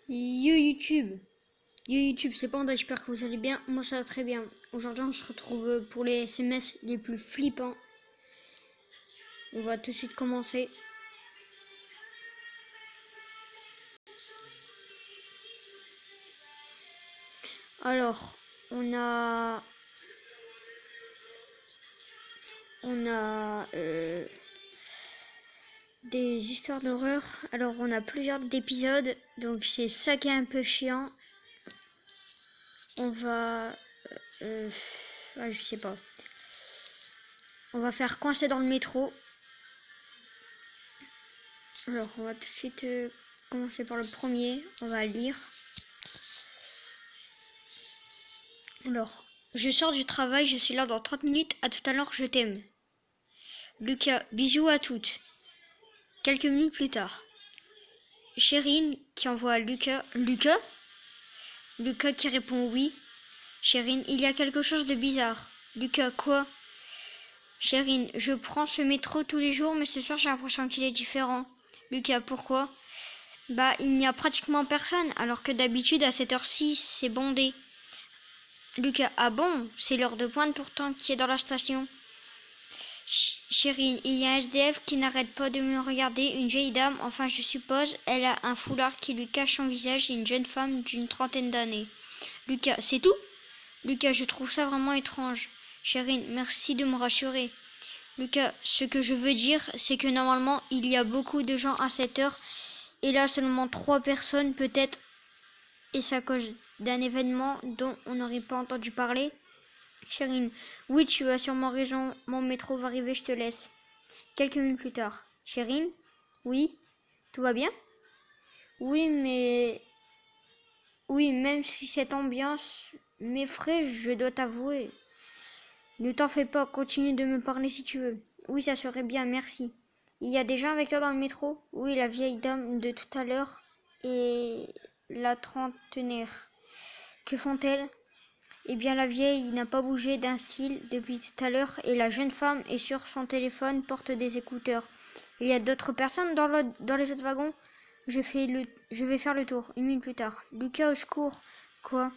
Yo YouTube, yo YouTube, c'est Panda, j'espère que vous allez bien. Moi ça va très bien. Aujourd'hui on se retrouve pour les SMS les plus flippants. On va tout de suite commencer. Alors, on a des histoires d'horreur. Alors on a plusieurs épisodes, donc c'est ça qui est un peu chiant. On va je sais pas. On va faire coincer dans le métro. Alors on va tout de suite commencer par le premier. On va lire. Alors, je sors du travail, je suis là dans 30 minutes. À tout à l'heure, je t'aime. Lucas, bisous à toutes. Quelques minutes plus tard. Chérine qui envoie à Lucas. Lucas qui répond oui. Chérine, il y a quelque chose de bizarre. Lucas, quoi? Chérine, je prends ce métro tous les jours, mais ce soir j'ai l'impression qu'il est différent. Lucas, pourquoi? Bah, il n'y a pratiquement personne, alors que d'habitude à cette heure-ci, c'est bondé. Lucas, ah bon? C'est l'heure de pointe pourtant qui est dans la station. Chérine, il y a un SDF qui n'arrête pas de me regarder, une vieille dame, enfin je suppose, elle a un foulard qui lui cache son visage et une jeune femme d'une trentaine d'années. Lucas, c'est tout? Lucas, je trouve ça vraiment étrange. Chérine, merci de me rassurer. Lucas, ce que je veux dire, c'est que normalement, il y a beaucoup de gens à cette heure, et là seulement 3 personnes peut-être, et c'est à cause d'un événement dont on n'aurait pas entendu parler. Chérine, oui, tu as sûrement raison, mon métro va arriver, je te laisse. Quelques minutes plus tard. Chérine, oui, tout va bien? Oui, même si cette ambiance m'effraie, je dois t'avouer. Ne t'en fais pas, continue de me parler si tu veux. Oui, ça serait bien, merci. Il y a des gens avec toi dans le métro? Oui, la vieille dame de tout à l'heure et la trentenaire. Que font-elles? Eh bien, la vieille n'a pas bougé d'un cil depuis tout à l'heure et la jeune femme est sur son téléphone, porte des écouteurs. Il y a d'autres personnes dans les autres wagons? Je vais faire le tour. 1 minute plus tard. Lucas, au secours. Quoi?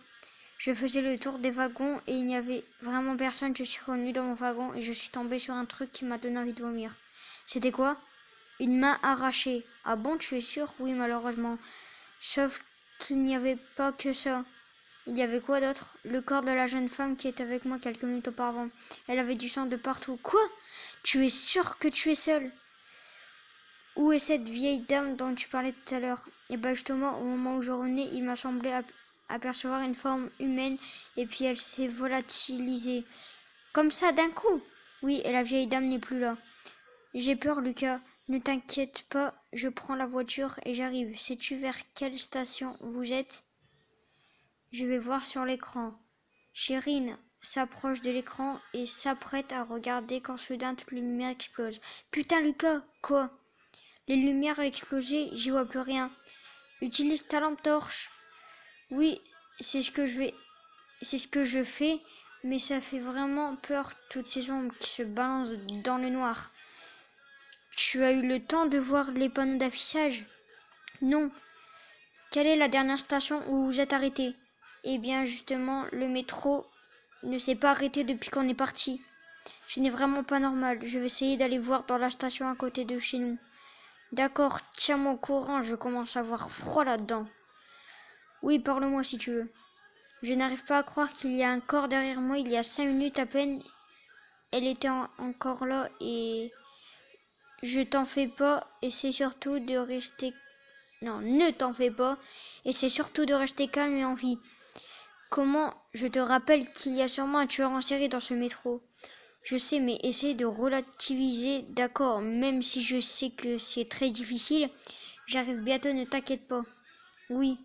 Je faisais le tour des wagons et il n'y avait vraiment personne. Je suis revenue dans mon wagon et je suis tombée sur un truc qui m'a donné envie de vomir. C'était quoi? Une main arrachée. Ah bon, tu es sûre? Oui, malheureusement. Sauf qu'il n'y avait pas que ça. Il y avait quoi d'autre? Le corps de la jeune femme qui était avec moi quelques minutes auparavant. Elle avait du sang de partout. Quoi? Tu es sûre que tu es seule? Où est cette vieille dame dont tu parlais tout à l'heure? Et bien justement, au moment où je revenais, il m'a semblé apercevoir une forme humaine et puis elle s'est volatilisée. Comme ça, d'un coup? Oui, et la vieille dame n'est plus là. J'ai peur, Lucas. Ne t'inquiète pas, je prends la voiture et j'arrive. Sais-tu vers quelle station vous êtes? Je vais voir sur l'écran. Chérine s'approche de l'écran et s'apprête à regarder quand soudain toutes les lumières explosent. Putain, Lucas, quoi? Les lumières ont explosé, j'y vois plus rien. Utilise ta lampe torche. Oui, c'est ce que je fais, mais ça fait vraiment peur, toutes ces ombres qui se balancent dans le noir. Tu as eu le temps de voir les panneaux d'affichage? Non. Quelle est la dernière station où vous êtes arrêté? Eh bien, justement, le métro ne s'est pas arrêté depuis qu'on est parti. Ce n'est vraiment pas normal. Je vais essayer d'aller voir dans la station à côté de chez nous. D'accord, tiens-moi au courant, je commence à avoir froid là-dedans. Oui, parle-moi si tu veux. Je n'arrive pas à croire qu'il y a un corps derrière moi. Il y a 5 minutes à peine, elle était encore là et... Je t'en fais pas, et c'est surtout de rester... Non, ne t'en fais pas, et c'est surtout de rester calme et en vie. Comment? Je te rappelle qu'il y a sûrement un tueur en série dans ce métro. Je sais, mais essaye de relativiser, d'accord, même si je sais que c'est très difficile. J'arrive bientôt, ne t'inquiète pas. Oui,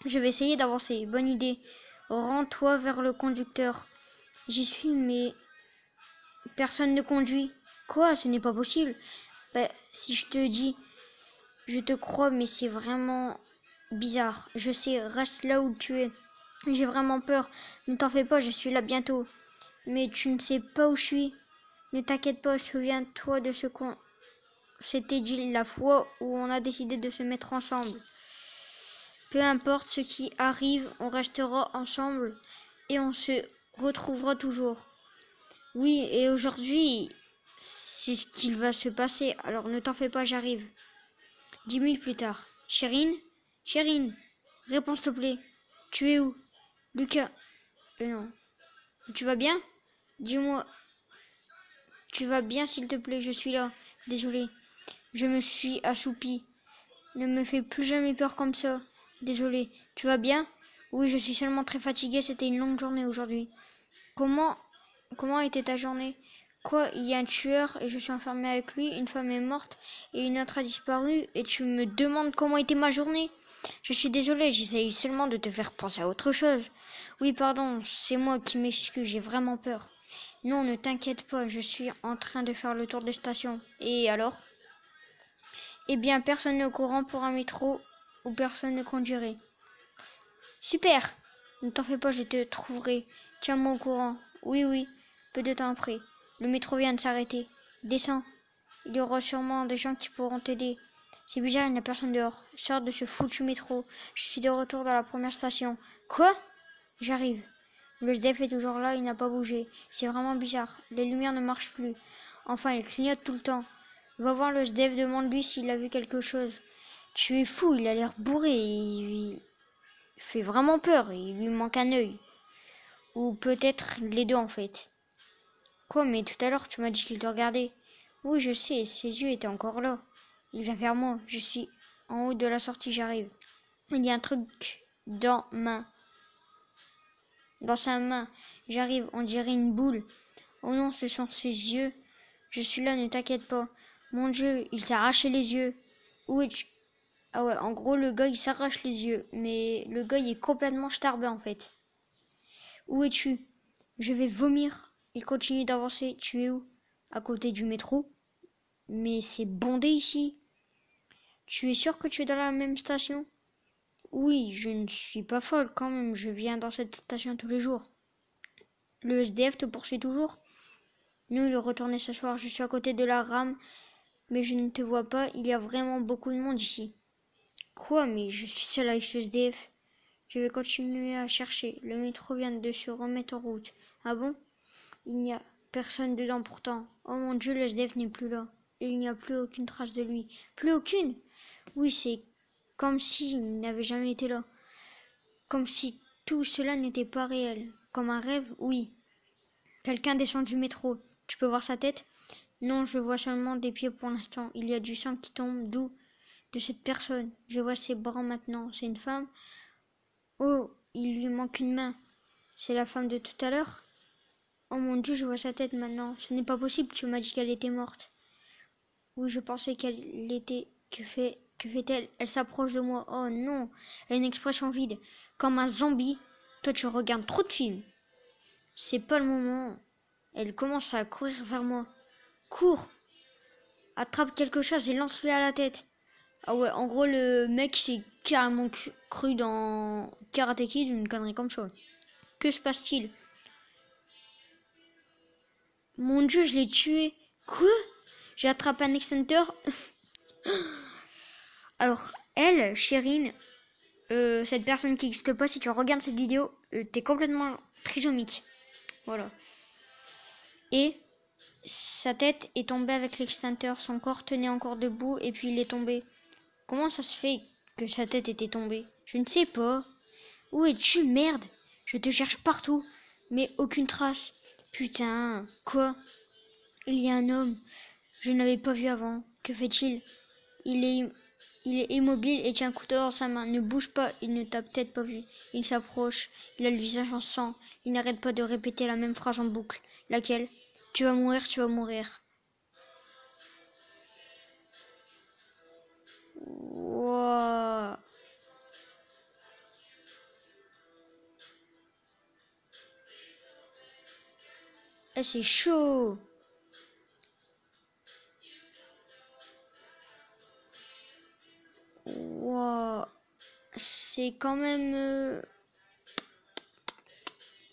je vais essayer d'avancer. Bonne idée. Rends-toi vers le conducteur. J'y suis, mais personne ne conduit. Quoi? Ce n'est pas possible. Ben, si je te dis, je te crois, mais c'est vraiment bizarre. Je sais, reste là où tu es. J'ai vraiment peur. Ne t'en fais pas, je suis là bientôt. Mais tu ne sais pas où je suis. Ne t'inquiète pas, souviens-toi de ce qu'on s'était dit la fois où on a décidé de se mettre ensemble. Peu importe ce qui arrive, on restera ensemble et on se retrouvera toujours. Oui, et aujourd'hui, c'est ce qu'il va se passer, alors ne t'en fais pas, j'arrive. 10 minutes plus tard. Chérine? Chérine, réponds s'il te plaît. Tu es où? Lucas. Non. Tu vas bien? Dis-moi. Tu vas bien s'il te plaît, je suis là. Désolé. Je me suis assoupi. Ne me fais plus jamais peur comme ça. Désolé. Tu vas bien? Oui, je suis seulement très fatiguée, c'était une longue journée aujourd'hui. Comment était ta journée? Quoi, il y a un tueur et je suis enfermée avec lui, une femme est morte et une autre a disparu et tu me demandes comment était ma journée? Je suis désolée, j'essaye seulement de te faire penser à autre chose. Oui, pardon, c'est moi qui m'excuse, j'ai vraiment peur. Non, ne t'inquiète pas, je suis en train de faire le tour des stations. Et alors? Eh bien, personne n'est au courant pour un métro où personne ne conduirait. Super! Ne t'en fais pas, je te trouverai. Tiens-moi au courant. Oui, oui. Peu de temps après. Le métro vient de s'arrêter. Descends. Il y aura sûrement des gens qui pourront t'aider. C'est bizarre, il n'y a personne dehors. Sors de ce foutu métro. Je suis de retour dans la première station. Quoi? J'arrive. Le SDF est toujours là, il n'a pas bougé. C'est vraiment bizarre. Les lumières ne marchent plus. Enfin, il clignote tout le temps. Va voir le SDF, demande-lui s'il a vu quelque chose. Tu es fou, il a l'air bourré. Il fait vraiment peur, il lui manque un œil. Ou peut-être les deux en fait. Quoi, mais tout à l'heure tu m'as dit qu'il te regardait. Oui, je sais, ses yeux étaient encore là. Il vient vers moi, je suis en haut de la sortie, j'arrive. Il y a un truc dans sa main. J'arrive, on dirait une boule. Oh non, ce sont ses yeux. Je suis là, ne t'inquiète pas. Mon Dieu, il s'est arraché les yeux. Où es-tu? Ah ouais, en gros, le gars, il s'arrache les yeux. Mais le gars, il est complètement starbé, en fait. Où es-tu? Je vais vomir. Il continue d'avancer. Tu es où? À côté du métro. Mais c'est bondé ici. Tu es sûr que tu es dans la même station? Oui, je ne suis pas folle quand même. Je viens dans cette station tous les jours. Le SDF te poursuit toujours? Nous, il est retourné ce soir. Je suis à côté de la rame. Mais je ne te vois pas. Il y a vraiment beaucoup de monde ici. Quoi? Mais je suis seule avec ce SDF. Je vais continuer à chercher. Le métro vient de se remettre en route. Ah bon? Il n'y a personne dedans pourtant. Oh mon Dieu, le SDF n'est plus là. Et il n'y a plus aucune trace de lui. Plus aucune? Oui, c'est comme s'il n'avait jamais été là. Comme si tout cela n'était pas réel. Comme un rêve? Oui. Quelqu'un descend du métro. Tu peux voir sa tête? Non, je vois seulement des pieds pour l'instant. Il y a du sang qui tombe. D'où? De cette personne. Je vois ses bras maintenant. C'est une femme? Oh, il lui manque une main. C'est la femme de tout à l'heure? Oh mon Dieu, je vois sa tête maintenant. Ce n'est pas possible, tu m'as dit qu'elle était morte. Oui, je pensais qu'elle était... Que fait-elle? Elle s'approche de moi. Oh non, elle a une expression vide. Comme un zombie. Toi, tu regardes trop de films. C'est pas le moment. Elle commence à courir vers moi. Cours! Attrape quelque chose et lance-le à la tête. Ah ouais, en gros, le mec s'est carrément cru dans Karate Kid, une connerie comme ça. Que se passe-t-il? Mon Dieu, je l'ai tué. Quoi? J'ai attrapé un extincteur. Alors, elle, Chérine, cette personne qui n'existe pas, si tu regardes cette vidéo, t'es complètement trisomique. Voilà. Et sa tête est tombée avec l'extincteur. Son corps tenait encore debout et puis il est tombé. Comment ça se fait que sa tête était tombée? Je ne sais pas. Où es-tu, merde? Je te cherche partout, mais aucune trace. Putain, quoi? Il y a un homme. Je ne l'avais pas vu avant. Que fait-il? Il est immobile et tient un couteau dans sa main. Ne bouge pas, il ne t'a peut-être pas vu. Il s'approche, il a le visage en sang. Il n'arrête pas de répéter la même phrase en boucle. Laquelle? Tu vas mourir, tu vas mourir. Wow. Eh, c'est chaud. Wow. C'est quand même...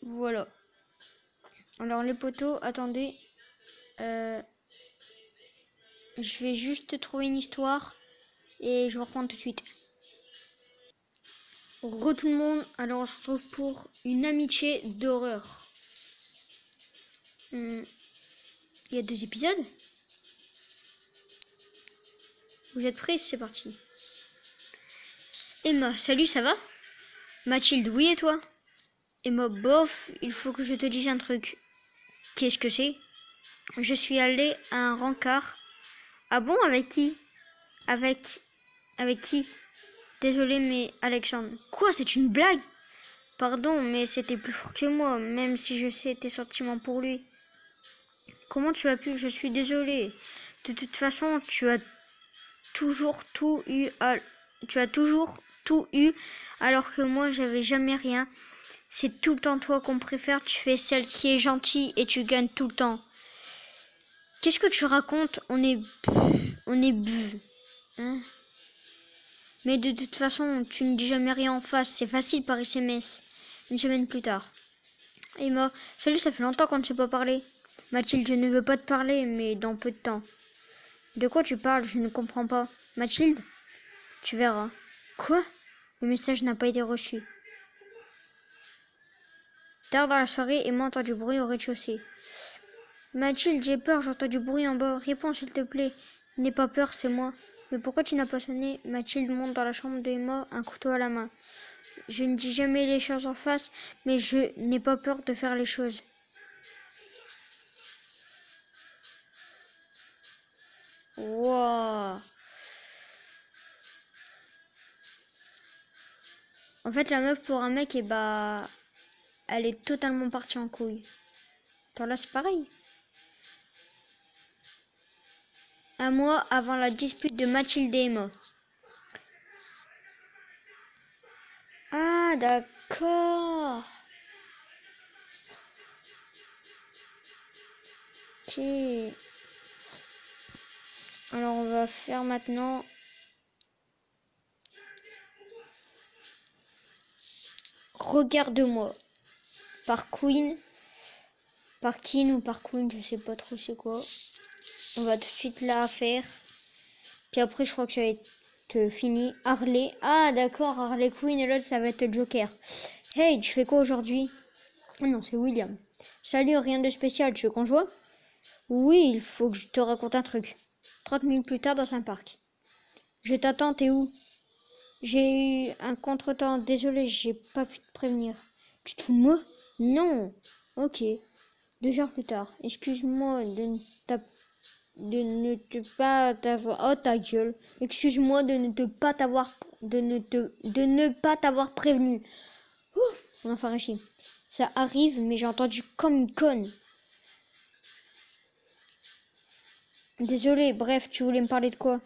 Voilà. Alors les poteaux, attendez. Je vais juste trouver une histoire et je vous reprends tout de suite. Re tout le monde, alors on se retrouve pour une amitié d'horreur. Il y a 2 épisodes. Vous êtes prêts? C'est parti. Emma, salut, ça va? Mathilde, oui, et toi? Emma, bof, il faut que je te dise un truc. Qu'est-ce que c'est? Je suis allée à un rencard. Ah bon, avec qui? Avec qui? Désolé, mais Alexandre. Quoi, c'est une blague? Pardon, mais c'était plus fort que moi, même si je sais tes sentiments pour lui. Comment tu as pu? Je suis désolée. De toute façon, tu as toujours tout eu, alors que moi, j'avais jamais rien. C'est tout le temps toi qu'on préfère. Tu fais celle qui est gentille et tu gagnes tout le temps. Qu'est-ce que tu racontes? On est bu. Hein? Mais de toute façon, tu ne dis jamais rien en face. C'est facile par SMS. Une semaine plus tard. Emma, salut, ça fait longtemps qu'on ne s'est pas parlé. Mathilde, je ne veux pas te parler, mais dans peu de temps. De quoi tu parles? Je ne comprends pas. Mathilde? Tu verras. Quoi? Le message n'a pas été reçu. Tard dans la soirée, Emma entend du bruit au rez-de-chaussée. Mathilde, j'ai peur, j'entends du bruit en bas. Réponds s'il te plaît. N'aie pas peur, c'est moi. Mais pourquoi tu n'as pas sonné? Mathilde monte dans la chambre d'Emma, un couteau à la main. Je ne dis jamais les choses en face, mais je n'ai pas peur de faire les choses. Wow. En fait, la meuf pour un mec, elle est totalement partie en couille. Attends, là, c'est pareil. Un mois avant la dispute de Mathilde et Emma. Ah, d'accord. Ok. Alors, on va faire maintenant... Regarde-moi. Par Queen. Par Kin ou par Queen, je sais pas trop c'est quoi. On va tout de suite la faire. Puis après, je crois que ça va être fini. Harley. Ah, d'accord, Harley Quinn et l'autre, ça va être Joker. Hey, tu fais quoi aujourd'hui? Oh non, c'est William. Salut, rien de spécial, tu veux qu'on joue? Oui, il faut que je te raconte un truc. 30 minutes plus tard, dans un parc. Je t'attends, t'es où? J'ai eu un contretemps, désolé, j'ai pas pu te prévenir. Tu te fous de moi? Non. Ok. 2 heures plus tard. Excuse-moi de ne pas t'avoir... Oh ta gueule. Excuse-moi de ne pas t'avoir prévenu. Ouh, enfin réussi. Ça arrive, mais j'ai entendu comme une conne. Désolé, bref, tu voulais me parler de quoi?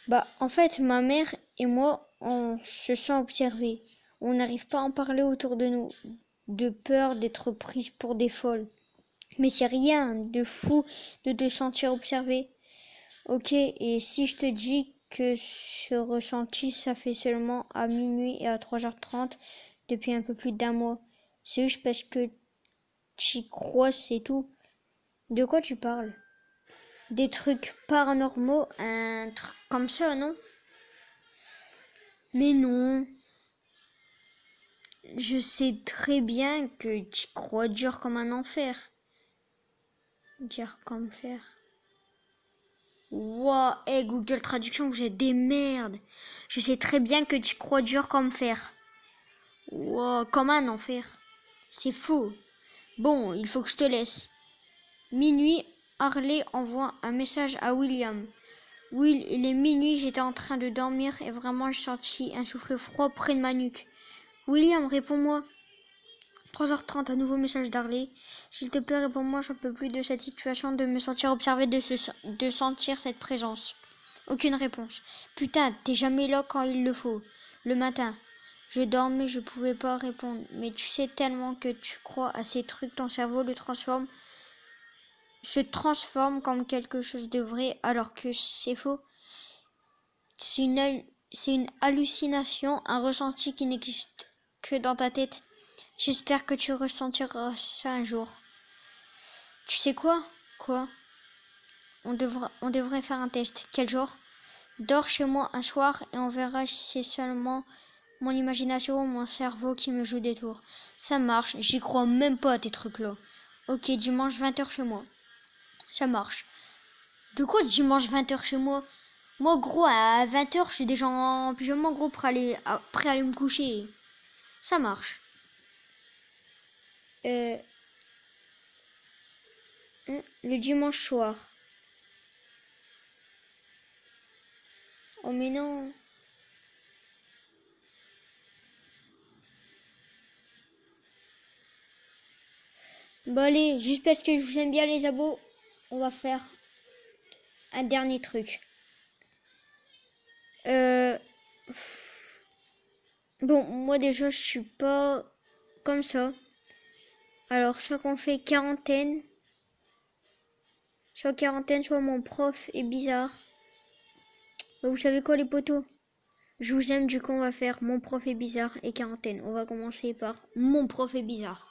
Bah, en fait, ma mère et moi, on se sent observés. On n'arrive pas à en parler autour de nous, de peur d'être prise pour des folles. Mais c'est rien de fou de te sentir observé. Ok, et si je te dis que ce ressenti, ça fait seulement à minuit et à 3h30 depuis un peu plus d'1 mois. C'est juste parce que t'y crois, c'est tout. De quoi tu parles? Des trucs paranormaux, un truc comme ça, non? Mais non. Je sais très bien que tu crois dur comme un enfer. Dur comme fer. Wow, hey Google Traduction, vous êtes des merdes. Je sais très bien que tu crois dur comme fer. Wow, comme un enfer. C'est faux. Bon, il faut que je te laisse. Minuit, Harley envoie un message à William. Will, il est minuit, j'étais en train de dormir et vraiment j'ai senti un souffle froid près de ma nuque. William, réponds-moi. 3h30, un nouveau message d'Harley. S'il te plaît, réponds-moi, j'en peux plus de cette situation, de me sentir observé, de sentir cette présence. Aucune réponse. Putain, t'es jamais là quand il le faut. Le matin. Je dormais, je pouvais pas répondre. Mais tu sais tellement que tu crois à ces trucs, ton cerveau se transforme comme quelque chose de vrai alors que c'est faux. C'est une hallucination, un ressenti qui n'existe que dans ta tête. J'espère que tu ressentiras ça un jour. Tu sais quoi? Quoi? On devrait faire un test. Quel jour? Dors chez moi un soir et on verra si c'est seulement mon imagination, mon cerveau qui me joue des tours. Ça marche, j'y crois même pas à tes trucs-là. Ok, dimanche 20h chez moi. Ça marche. De quoi dimanche 20h chez moi? Moi, gros, à 20h, je suis déjà en pyjama, gros, prêt à aller me coucher. Ça marche. Le dimanche soir. Oh mais non. Bon allez, juste parce que je vous aime bien les abos, on va faire un dernier truc. Bon, moi déjà je suis pas comme ça. Alors soit qu'on fait quarantaine, soit mon prof est bizarre. Bah, vous savez quoi les potos? Je vous aime, du coup on va faire mon prof est bizarre et quarantaine. On va commencer par mon prof est bizarre.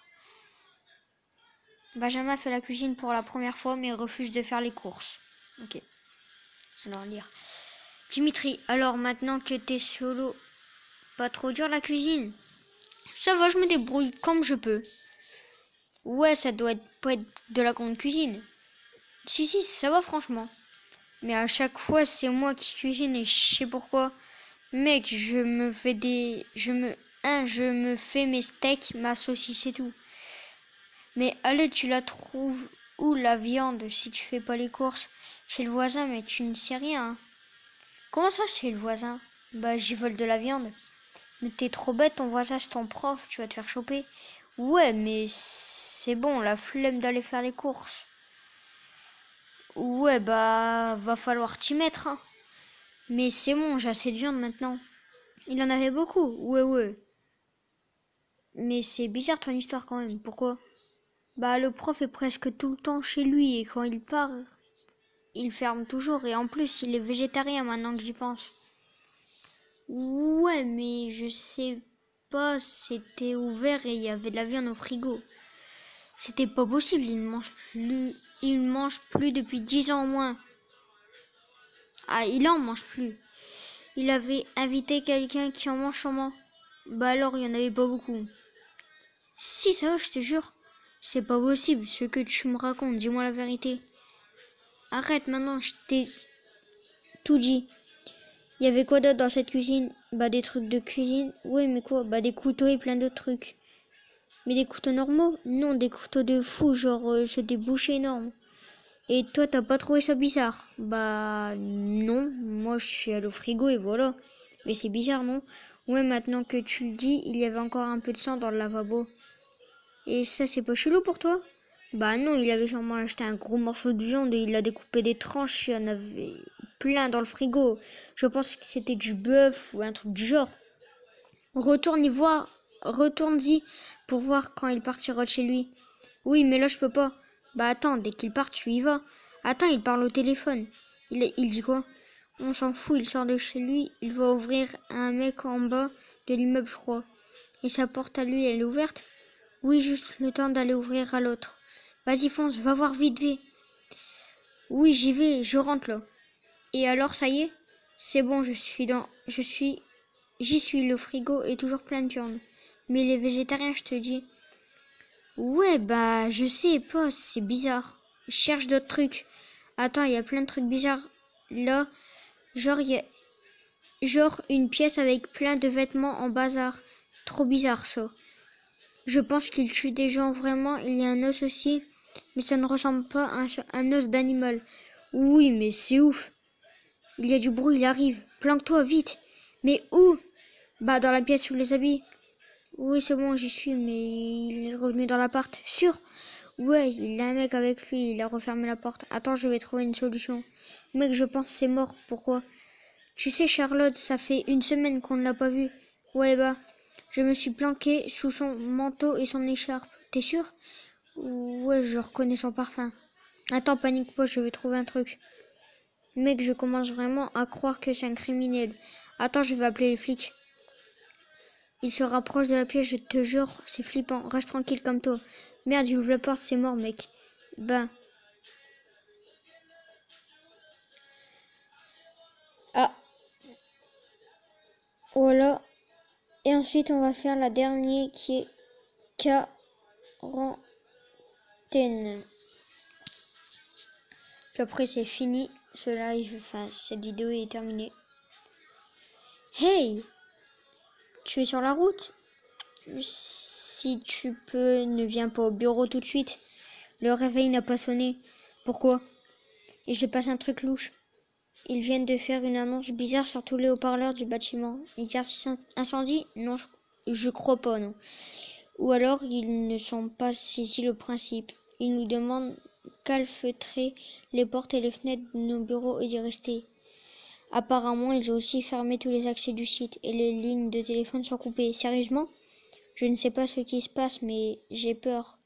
Benjamin fait la cuisine pour la première fois mais refuse de faire les courses. Ok. Alors lire. Dimitri, alors maintenant que t'es solo, pas trop dur la cuisine? Ça va, je me débrouille comme je peux. Ouais, ça doit pas être de la grande cuisine. Si, ça va franchement. Mais à chaque fois, c'est moi qui cuisine et je sais pourquoi. Mec, je me fais mes steaks, ma saucisse et tout. Mais allez, tu la trouves où la viande si tu fais pas les courses? Chez le voisin, mais tu ne sais rien. Hein. Comment ça, chez le voisin? Bah, j'y vole de la viande. Mais t'es trop bête, ton voisin c'est ton prof, tu vas te faire choper. Ouais, mais c'est bon, la flemme d'aller faire les courses. Ouais, bah, va falloir t'y mettre. Hein. Mais c'est bon, j'ai assez de viande maintenant. Il en avait beaucoup, ouais. Mais c'est bizarre ton histoire quand même, pourquoi? Bah, le prof est presque tout le temps chez lui et quand il part, il ferme toujours. Et en plus, il est végétarien maintenant que j'y pense. Ouais, mais je sais pas, c'était ouvert et il y avait de la viande au frigo. C'était pas possible, il ne mange plus depuis 10 ans au moins. Ah, il en mange plus. Il avait invité quelqu'un qui en mange sûrement. Bah alors, il y en avait pas beaucoup. Si, ça va, je te jure. C'est pas possible, ce que tu me racontes, dis-moi la vérité. Arrête maintenant, je t'ai tout dit. Il y avait quoi d'autre dans cette cuisine? Bah des trucs de cuisine. Oui, mais quoi? Bah des couteaux et plein d'autres trucs. Mais des couteaux normaux? Non, des couteaux de fou, genre c'est des bouchées énormes. Et toi, t'as pas trouvé ça bizarre? Bah non, moi je suis allée au frigo et voilà. Mais c'est bizarre, non? Ouais, maintenant que tu le dis, il y avait encore un peu de sang dans le lavabo. Et ça, c'est pas chelou pour toi? Bah non, il avait sûrement acheté un gros morceau de viande et il l'a découpé des tranches, il y en avait plein dans le frigo. Je pense que c'était du bœuf ou un truc du genre. Retourne-y pour voir quand il partira de chez lui. Oui, mais là je peux pas. Bah attends, dès qu'il part, tu y vas. Attends, il parle au téléphone. Il dit quoi? On s'en fout, il sort de chez lui, il va ouvrir à un mec en bas de l'immeuble, je crois. Et sa porte à lui, elle est ouverte? Oui, juste le temps d'aller ouvrir à l'autre. Vas-y, fonce, va voir vite, vite. Oui, j'y vais, je rentre là. Et alors, ça y est? C'est bon, j'y suis, le frigo est toujours plein de viande. Mais les végétariens, je te dis. Ouais, bah, je sais pas, c'est bizarre. Je cherche d'autres trucs. Attends, il y a plein de trucs bizarres. Là, genre, il y a une pièce avec plein de vêtements en bazar. Trop bizarre, ça. Je pense qu'il tue des gens vraiment. Il y a un os aussi. Mais ça ne ressemble pas à un os d'animal. Oui, mais c'est ouf. Il y a du bruit, il arrive. Planque-toi, vite. Mais où? Bah, dans la pièce sous les habits. Oui, c'est bon, j'y suis, mais il est revenu dans l'appart. Sûr? Ouais, il a un mec avec lui, il a refermé la porte. Attends, je vais trouver une solution. Mec, je pense que c'est mort. Pourquoi? Tu sais, Charlotte, ça fait une semaine qu'on ne l'a pas vu. Ouais, bah, je me suis planqué sous son manteau et son écharpe. T'es sûr? Ouais, je reconnais son parfum. Attends, panique pas, je vais trouver un truc. Mec, je commence vraiment à croire que c'est un criminel. Attends, je vais appeler les flics. Il se rapproche de la pièce, je te jure, c'est flippant. Reste tranquille comme toi. Merde, j'ouvre la porte, c'est mort, mec. Ben. Ah. Voilà. Et ensuite, on va faire la dernière qui est quarantaine. Puis après, c'est fini. Ce live, enfin, cette vidéo est terminée. Hey! Tu es sur la route? Si tu peux, ne viens pas au bureau tout de suite. Le réveil n'a pas sonné. Pourquoi? Et je passe un truc louche. Ils viennent de faire une annonce bizarre sur tous les haut-parleurs du bâtiment. Exercice incendie? Non, je crois pas, non. Ou alors, ils ne sont pas saisis le principe. Ils nous demandent calfeutrer les portes et les fenêtres de nos bureaux et d'y rester. Apparemment, ils ont aussi fermé tous les accès du site et les lignes de téléphone sont coupées. Sérieusement? Je ne sais pas ce qui se passe, mais j'ai peur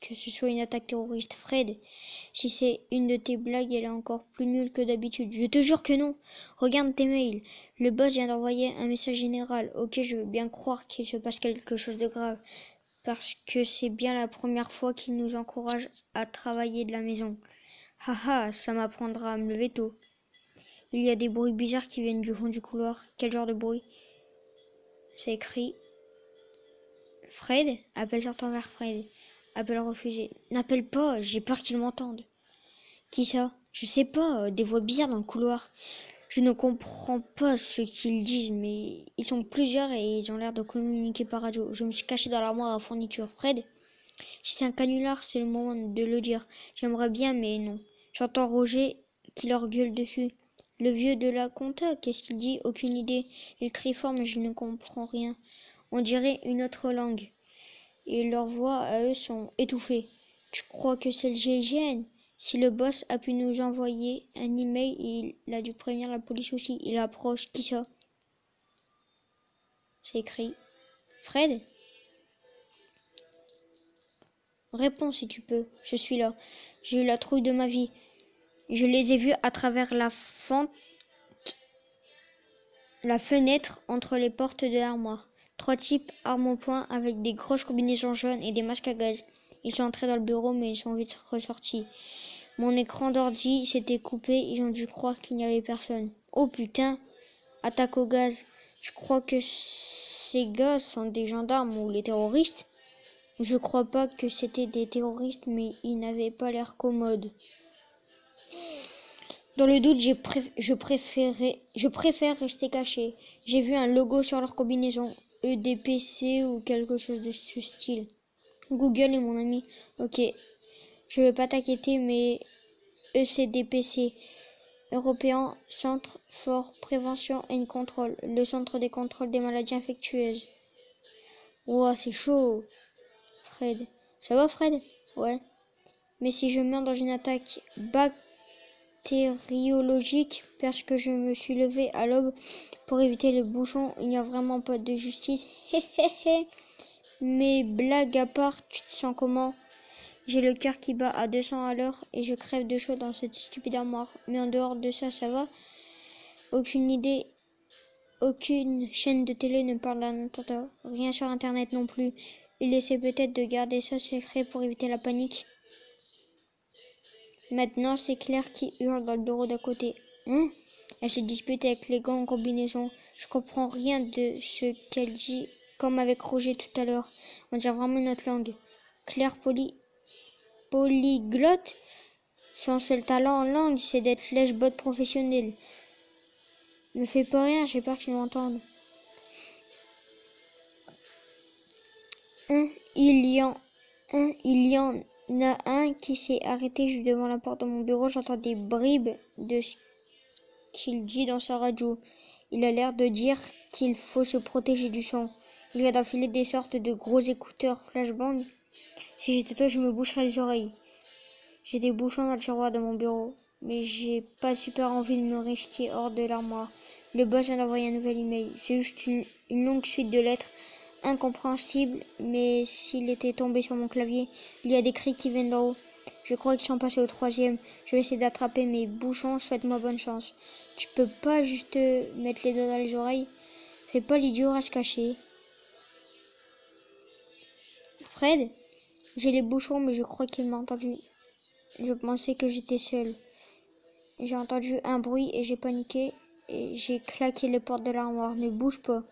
que ce soit une attaque terroriste. Fred, si c'est une de tes blagues, elle est encore plus nulle que d'habitude. Je te jure que non. Regarde tes mails. Le boss vient d'envoyer un message général. Ok, je veux bien croire qu'il se passe quelque chose de grave, parce que c'est bien la première fois qu'il nous encourage à travailler de la maison. Haha, ça m'apprendra à me lever tôt. Il y a des bruits bizarres qui viennent du fond du couloir. Quel genre de bruit? C'est écrit. Fred? Appelle sortant vers Fred. Appel refusé. N'appelle pas, j'ai peur qu'ils m'entendent. Qui ça? Je sais pas, des voix bizarres dans le couloir. Je ne comprends pas ce qu'ils disent, mais ils sont plusieurs et ils ont l'air de communiquer par radio. Je me suis caché dans l'armoire à fourniture. Fred? Si c'est un canular, c'est le moment de le dire. J'aimerais bien, mais non. J'entends Roger qui leur gueule dessus. Le vieux de la compta, qu'est-ce qu'il dit? Aucune idée. Il crie fort, mais je ne comprends rien. On dirait une autre langue. Et leurs voix à eux sont étouffées. Tu crois que c'est le GIGN? Si le boss a pu nous envoyer un email, il a dû prévenir la police aussi. Il approche. Qui ça? C'est écrit. Fred? Réponds si tu peux. Je suis là. J'ai eu la trouille de ma vie. Je les ai vus à travers la fenêtre entre les portes de l'armoire. 3 types armes au poing avec des grosses combinaisons jaunes et des masques à gaz. Ils sont entrés dans le bureau mais ils sont vite ressortis. Mon écran d'ordi s'était coupé, ils ont dû croire qu'il n'y avait personne. Oh putain! Attaque au gaz. Je crois que ces gars sont des gendarmes ou les terroristes. Je crois pas que c'était des terroristes mais ils n'avaient pas l'air commodes. Dans le doute, je préfère rester caché. J'ai vu un logo sur leur combinaison, EDPC ou quelque chose de ce style. Google est mon ami. Ok, je vais pas t'inquiéter, mais ECDPC, Européen Centre for Prévention and Control, le centre des contrôles des maladies infectieuses. Ouah, c'est chaud. Fred. Ça va, Fred? Ouais. Mais si je meurs dans une attaque bactériologique parce que je me suis levé à l'aube pour éviter les bouchons, il n'y a vraiment pas de justice. Hé hé hé. Mais blague à part, tu te sens comment? J'ai le cœur qui bat à 200 à l'heure et je crève de chaud dans cette stupide armoire. Mais en dehors de ça, ça va? Aucune idée, aucune chaîne de télé ne parle d'un attentat. Rien sur internet non plus. Il essaie peut-être de garder ça secret pour éviter la panique. Maintenant, c'est Claire qui hurle dans le bureau d'à côté. Hein? Elle se dispute avec les gants en combinaison. Je comprends rien de ce qu'elle dit, comme avec Roger tout à l'heure. On dirait vraiment une autre langue. Claire polyglotte. Son seul talent en langue, c'est d'être lèche-botte professionnelle. Me fais pas rien, j'ai peur qu'ils m'entendent. Il y en a un qui s'est arrêté juste devant la porte de mon bureau. J'entends des bribes de ce qu'il dit dans sa radio. Il a l'air de dire qu'il faut se protéger du son. Il vient d'enfiler des sortes de gros écouteurs flashbang. Si j'étais toi, je me boucherais les oreilles. J'ai des bouchons dans le tiroir de mon bureau, mais j'ai pas super envie de me risquer hors de l'armoire. Le boss vient d'envoyer un nouvel email. C'est juste une longue suite de lettres incompréhensibles, mais s'il était tombé sur mon clavier, il y a des cris qui viennent d'en haut. Je crois qu'ils sont passés au 3e. Je vais essayer d'attraper mes bouchons. Souhaite-moi bonne chance. Tu peux pas juste mettre les doigts dans les oreilles? Fais pas l'idiot, reste caché. Fred? J'ai les bouchons, mais je crois qu'il m'a entendu. Je pensais que j'étais seule. J'ai entendu un bruit et j'ai paniqué et j'ai claqué les portes de l'armoire. Ne bouge pas.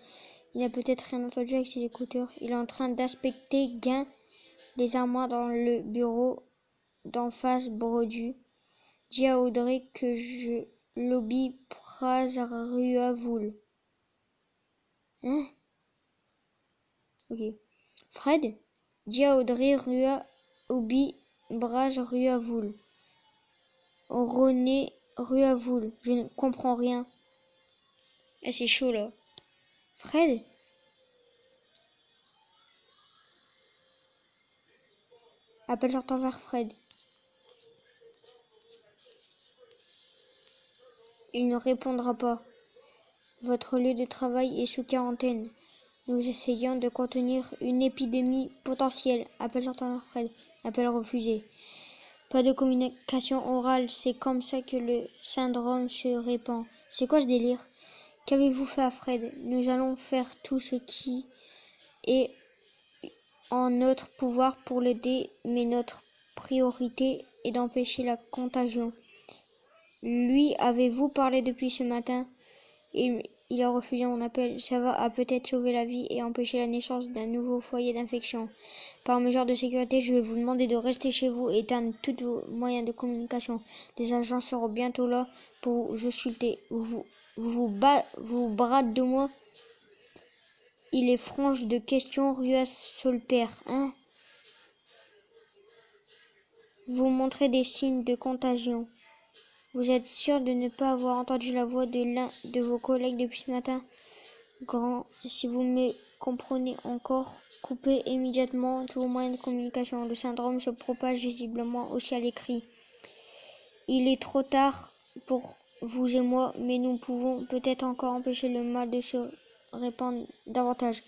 Il n'a peut-être rien entendu avec ses écouteurs. Il est en train d'inspecter gain les armoires dans le bureau d'en face brodu. Dis à Audrey que je lobby Praz Ruavoul. Hein? Ok. Fred, dis à Audrey Rua Obi Braz Ruavoul. René Ruavoul. Je ne comprends rien. Eh, c'est chaud là. Fred? Appelle sortant vers Fred. Il ne répondra pas. Votre lieu de travail est sous quarantaine. Nous essayons de contenir une épidémie potentielle. Appel sortant vers Fred. Appel refusé. Pas de communication orale. C'est comme ça que le syndrome se répand. C'est quoi ce délire? Qu'avez-vous fait à Fred? Nous allons faire tout ce qui est en notre pouvoir pour l'aider, mais notre priorité est d'empêcher la contagion. Lui, avez-vous parlé depuis ce matin? Il a refusé mon appel. Ça va peut-être sauver la vie et empêcher la naissance d'un nouveau foyer d'infection. Par mesure de sécurité, je vais vous demander de rester chez vous et éteindre tous vos moyens de communication. Les agents seront bientôt là pour vous ausculter. Vous bradez de moi. Il est franche de questions, Rua Solper, hein? Vous montrez des signes de contagion. Vous êtes sûr de ne pas avoir entendu la voix de l'un de vos collègues depuis ce matin? Grand, si vous me comprenez encore, coupez immédiatement tous vos moyens de communication. Le syndrome se propage visiblement aussi à l'écrit. Il est trop tard pour vous et moi, mais nous pouvons peut-être encore empêcher le mal de se répandre davantage.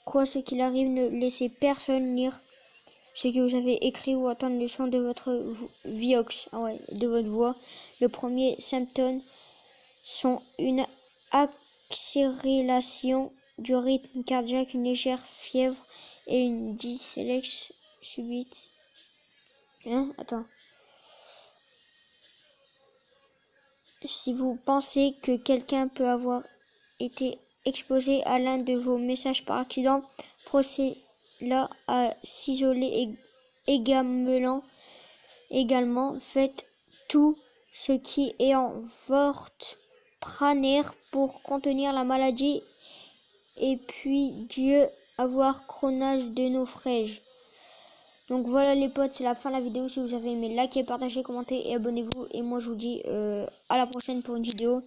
Quoi qu'il arrive, ne laissez personne lire ce que vous avez écrit ou entendre le son de votre viox, de votre voix. Le premier symptôme sont une accélération du rythme cardiaque, une légère fièvre et une dyslexie subite. Si vous pensez que quelqu'un peut avoir été exposé à l'un de vos messages par accident, procédez-là à s'isoler également. Faites tout ce qui est en votre pranaire pour contenir la maladie et puis Dieu avoir chronage de naufrage. Donc voilà les potes, c'est la fin de la vidéo. Si vous avez aimé, likez, partagez, commentez et abonnez-vous. Et moi je vous dis à la prochaine pour une vidéo.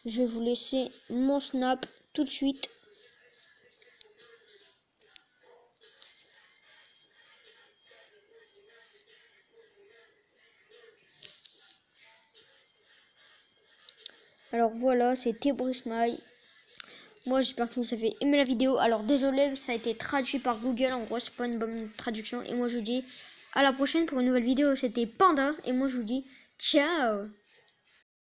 Je vais vous laisser mon snap tout de suite. Alors voilà, c'était Bruce Maille. Moi j'espère que vous avez aimé la vidéo. Alors désolé, ça a été traduit par Google. En gros, c'est pas une bonne traduction. Et moi je vous dis à la prochaine pour une nouvelle vidéo. C'était Panda. Et moi je vous dis ciao.